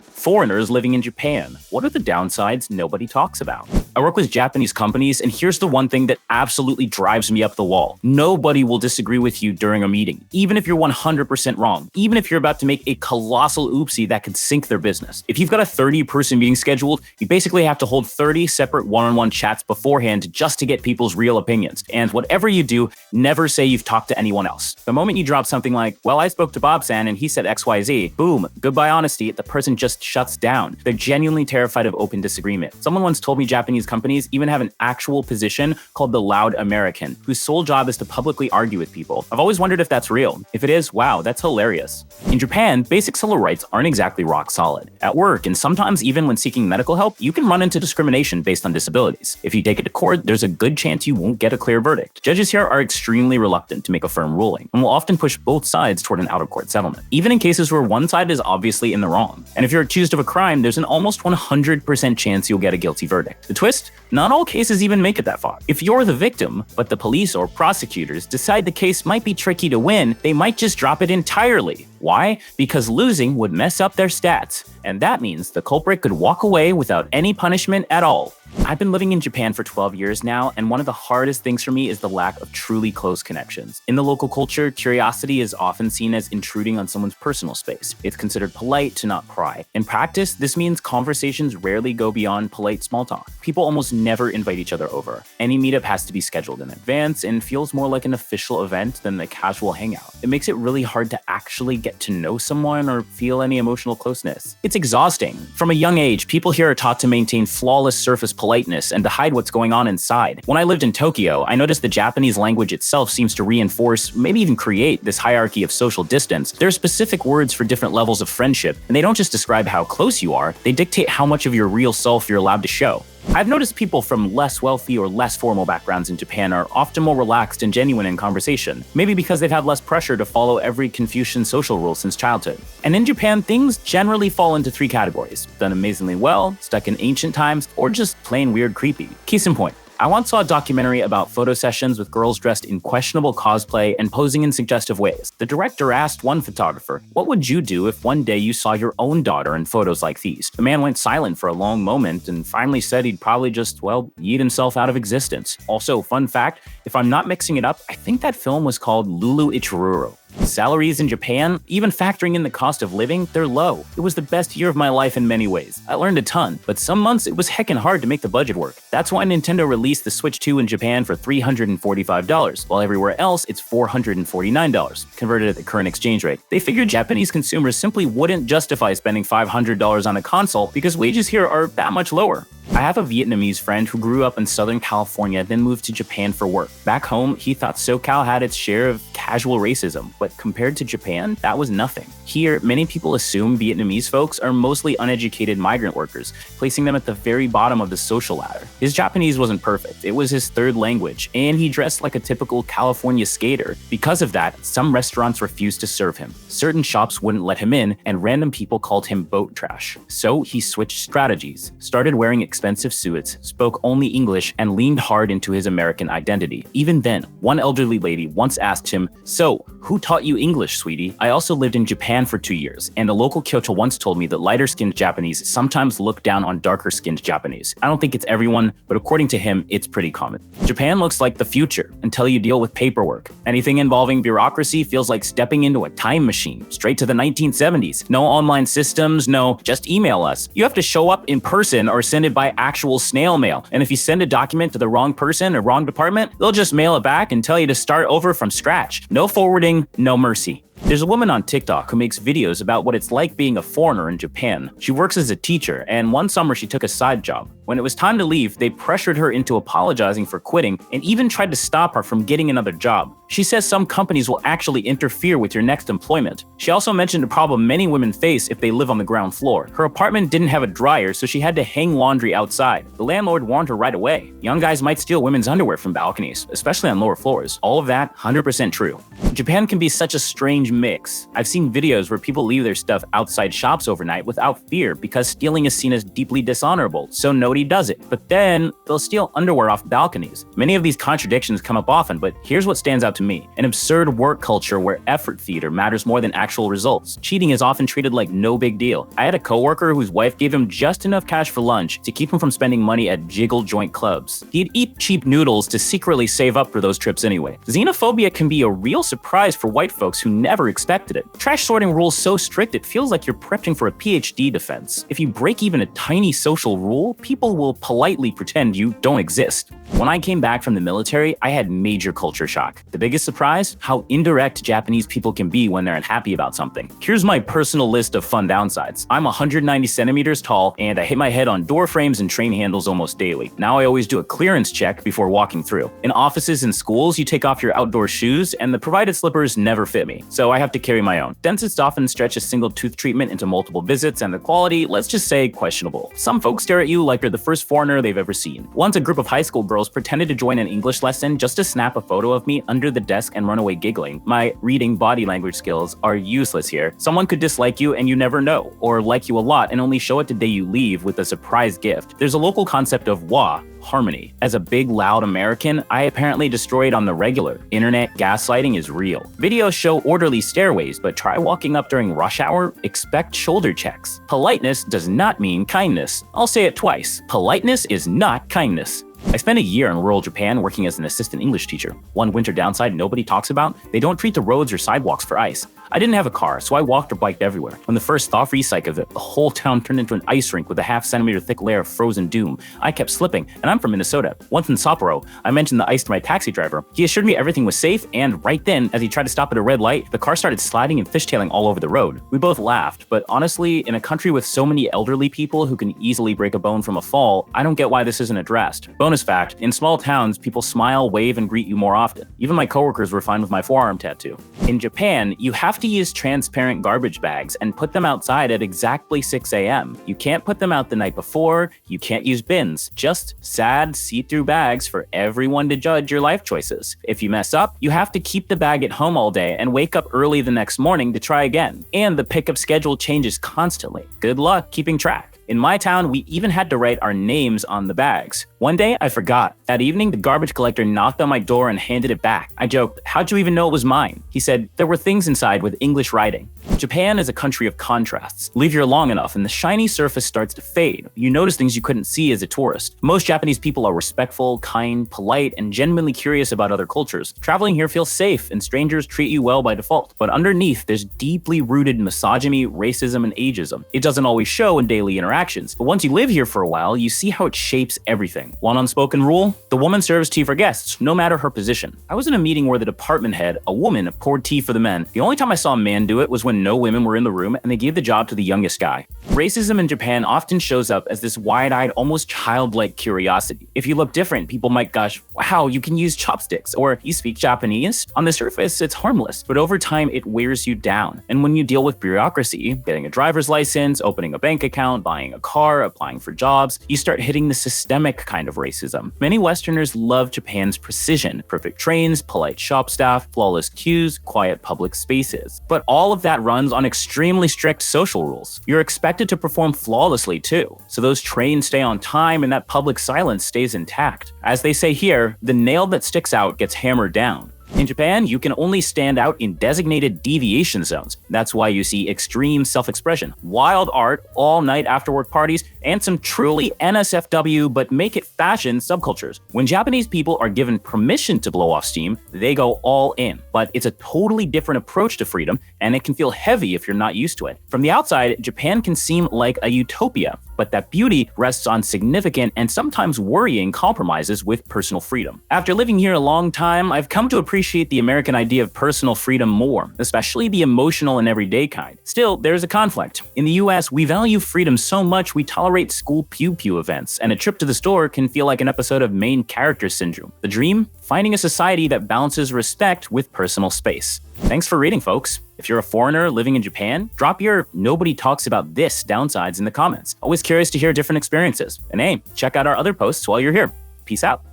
Foreigners living in Japan. What are the downsides nobody talks about? I work with Japanese companies, and here's the one thing that absolutely drives me up the wall. Nobody will disagree with you during a meeting, even if you're 100% wrong, even if you're about to make a colossal oopsie that could sink their business. If you've got a 30-person meeting scheduled, you basically have to hold 30 separate one-on-one chats beforehand just to get people's real opinions. And whatever you do, never say you've talked to anyone else. The moment you drop something like, well, I spoke to Bob-san and he said XYZ, boom, goodbye honesty, the person just shuts down. They're genuinely terrified of open disagreement. Someone once told me Japanese companies even have an actual position called the loud American, whose sole job is to publicly argue with people. I've always wondered if that's real. If it is, wow, that's hilarious. In Japan, basic civil rights aren't exactly rock solid. At work, and sometimes even when seeking medical help, you can run into discrimination based on disabilities. If you take it to court, there's a good chance you won't get a clear verdict. Judges here are extremely reluctant to make a firm ruling, and will often push both sides toward an out-of-court settlement, even in cases where one side is obviously in the wrong. And if you're accused of a crime, there's an almost 100% chance you'll get a guilty verdict. The twist? Not all cases even make it that far. If you're the victim, but the police or prosecutors decide the case might be tricky to win, they might just drop it entirely. Why? Because losing would mess up their stats, and that means the culprit could walk away without any punishment at all. I've been living in Japan for 12 years now, and one of the hardest things for me is the lack of truly close connections. In the local culture, curiosity is often seen as intruding on someone's personal space. It's considered polite to not pry. In practice, this means conversations rarely go beyond polite small talk. People almost never invite each other over. Any meetup has to be scheduled in advance and feels more like an official event than a casual hangout. It makes it really hard to actually get to know someone or feel any emotional closeness. It's exhausting. From a young age, people here are taught to maintain flawless surface politeness and to hide what's going on inside. When I lived in Tokyo, I noticed the Japanese language itself seems to reinforce, maybe even create, this hierarchy of social distance. There are specific words for different levels of friendship, and they don't just describe how close you are, they dictate how much of your real self you're allowed to show. I've noticed people from less wealthy or less formal backgrounds in Japan are often more relaxed and genuine in conversation, maybe because they've had less pressure to follow every Confucian social rule since childhood. And in Japan, things generally fall into three categories: done amazingly well, stuck in ancient times, or just plain weird creepy. Case in point, I once saw a documentary about photo sessions with girls dressed in questionable cosplay and posing in suggestive ways. The director asked one photographer, "What would you do if one day you saw your own daughter in photos like these?" The man went silent for a long moment and finally said he'd probably just, yeet himself out of existence. Also, fun fact, if I'm not mixing it up, I think that film was called Lulu Ichiruru. Salaries in Japan, even factoring in the cost of living, they're low. It was the best year of my life in many ways. I learned a ton, but some months it was heckin' hard to make the budget work. That's why Nintendo released the Switch 2 in Japan for $345, while everywhere else it's $449, converted at the current exchange rate. They figured Japanese consumers simply wouldn't justify spending $500 on a console because wages here are that much lower. I have a Vietnamese friend who grew up in Southern California, then moved to Japan for work. Back home, he thought SoCal had its share of casual racism, but compared to Japan, that was nothing. Here, many people assume Vietnamese folks are mostly uneducated migrant workers, placing them at the very bottom of the social ladder. His Japanese wasn't perfect, it was his third language, and he dressed like a typical California skater. Because of that, some restaurants refused to serve him. Certain shops wouldn't let him in, and random people called him boat trash. So he switched strategies, started wearing expensive suits, spoke only English, and leaned hard into his American identity. Even then, one elderly lady once asked him, "So, who taught you English, sweetie?" I also lived in Japan for 2 years, and a local Kyoto once told me that lighter-skinned Japanese sometimes look down on darker-skinned Japanese. I don't think it's everyone, but according to him, it's pretty common. Japan looks like the future until you deal with paperwork. Anything involving bureaucracy feels like stepping into a time machine, straight to the 1970s. No online systems, no just email us. You have to show up in person or send it by actual snail mail. And if you send a document to the wrong person or wrong department, they'll just mail it back and tell you to start over from scratch. No forwarding, no mercy. There's a woman on TikTok who makes videos about what it's like being a foreigner in Japan. She works as a teacher, and one summer she took a side job. When it was time to leave, they pressured her into apologizing for quitting and even tried to stop her from getting another job. She says some companies will actually interfere with your next employment. She also mentioned a problem many women face if they live on the ground floor. Her apartment didn't have a dryer, so she had to hang laundry outside. The landlord warned her right away. Young guys might steal women's underwear from balconies, especially on lower floors. All of that, 100% true. Japan can be such a strange mix. I've seen videos where people leave their stuff outside shops overnight without fear because stealing is seen as deeply dishonorable, so no nobody does it. But then they'll steal underwear off balconies. Many of these contradictions come up often, but here's what stands out to me. An absurd work culture where effort theater matters more than actual results. Cheating is often treated like no big deal. I had a coworker whose wife gave him just enough cash for lunch to keep him from spending money at jiggle joint clubs. He'd eat cheap noodles to secretly save up for those trips anyway. Xenophobia can be a real surprise for white folks who never expected it. Trash sorting rules so strict it feels like you're prepping for a PhD defense. If you break even a tiny social rule, people will politely pretend you don't exist. When I came back from the military, I had major culture shock. The biggest surprise? How indirect Japanese people can be when they're unhappy about something. Here's my personal list of fun downsides. I'm 190 centimeters tall, and I hit my head on door frames and train handles almost daily. Now I always do a clearance check before walking through. In offices and schools, you take off your outdoor shoes, and the provided slippers never fit me, so I have to carry my own. Dentists often stretch a single tooth treatment into multiple visits, and the quality, let's just say, questionable. Some folks stare at you like you're the first foreigner they've ever seen. Once a group of high school girls pretended to join an English lesson just to snap a photo of me under the desk and run away giggling. My reading body language skills are useless here. Someone could dislike you and you never know, or like you a lot and only show it the day you leave with a surprise gift. There's a local concept of harmony. As a big, loud American, I apparently destroy it on the regular. Internet gaslighting is real. Videos show orderly stairways, but try walking up during rush hour, expect shoulder checks. Politeness does not mean kindness. I'll say it twice. Politeness is not kindness. I spent a year in rural Japan working as an assistant English teacher. One winter downside nobody talks about, they don't treat the roads or sidewalks for ice. I didn't have a car, so I walked or biked everywhere. When the first thaw-free cycle of it, the whole town turned into an ice rink with a half-centimeter thick layer of frozen doom. I kept slipping, and I'm from Minnesota. Once in Sapporo, I mentioned the ice to my taxi driver. He assured me everything was safe, and right then, as he tried to stop at a red light, the car started sliding and fishtailing all over the road. We both laughed, but honestly, in a country with so many elderly people who can easily break a bone from a fall, I don't get why this isn't addressed. Bonus fact, in small towns, people smile, wave, and greet you more often. Even my coworkers were fine with my forearm tattoo. In Japan, you have to use transparent garbage bags and put them outside at exactly 6 a.m. You can't put them out the night before, you can't use bins, just sad see-through bags for everyone to judge your life choices. If you mess up, you have to keep the bag at home all day and wake up early the next morning to try again. And the pickup schedule changes constantly. Good luck keeping track. In my town, we even had to write our names on the bags. One day, I forgot. That evening, the garbage collector knocked on my door and handed it back. I joked, "How'd you even know it was mine?" He said, "There were things inside with English writing." Japan is a country of contrasts. Leave here long enough and the shiny surface starts to fade. You notice things you couldn't see as a tourist. Most Japanese people are respectful, kind, polite, and genuinely curious about other cultures. Traveling here feels safe and strangers treat you well by default. But underneath, there's deeply rooted misogyny, racism, and ageism. It doesn't always show in daily interactions, but once you live here for a while, you see how it shapes everything. One unspoken rule: the woman serves tea for guests, no matter her position. I was in a meeting where the department head, a woman, poured tea for the men. The only time I saw a man do it was when no women were in the room and they gave the job to the youngest guy. Racism in Japan often shows up as this wide-eyed, almost childlike curiosity. If you look different, people might gush, "Wow, you can use chopsticks," or "You speak Japanese?" On the surface, it's harmless, but over time, it wears you down. And when you deal with bureaucracy, getting a driver's license, opening a bank account, buying a car, applying for jobs, you start hitting the systemic kind of racism. Many Westerners love Japan's precision: perfect trains, polite shop staff, flawless queues, quiet public spaces. But all of that runs on extremely strict social rules. You're expected to perform flawlessly too, so those trains stay on time and that public silence stays intact. As they say here, the nail that sticks out gets hammered down. In Japan, you can only stand out in designated deviation zones. That's why you see extreme self-expression, wild art, all-night after-work parties, and some truly NSFW but make-it fashion subcultures. When Japanese people are given permission to blow off steam, they go all in. But it's a totally different approach to freedom, and it can feel heavy if you're not used to it. From the outside, Japan can seem like a utopia, but that beauty rests on significant and sometimes worrying compromises with personal freedom. After living here a long time, I've come to appreciate the American idea of personal freedom more, especially the emotional and everyday kind. Still, there's a conflict. In the US, we value freedom so much we tolerate school pew-pew events, and a trip to the store can feel like an episode of main character syndrome. The dream? Finding a society that balances respect with personal space. Thanks for reading, folks. If you're a foreigner living in Japan, drop your "nobody talks about this" downsides in the comments. Always curious to hear different experiences. And hey, check out our other posts while you're here. Peace out.